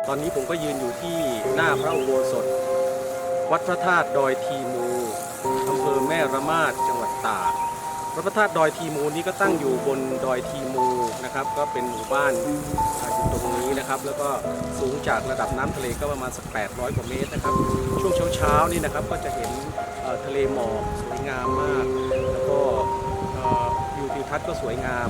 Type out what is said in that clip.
ตอนนี้ผมก็ยืนอยู่ที่หน้าพระอุโบสถวัดพระธาตุดอยทีมูอำเภอแม่ระมาดจังหวัดตากพระธาตุดอยทีมูนี้ก็ตั้งอยู่บนดอยทีมูนะครับก็เป็นหมู่บ้านอยู่ตรงนี้นะครับแล้วก็สูงจากระดับน้ำทะเลก็ประมาณสัก800 กว่าเมตรนะครับช่วงเช้านี่นะครับก็จะเห็นทะเลหมอกสวยงามมากแล้วก็วิวทิวทัศน์ก็สวยงาม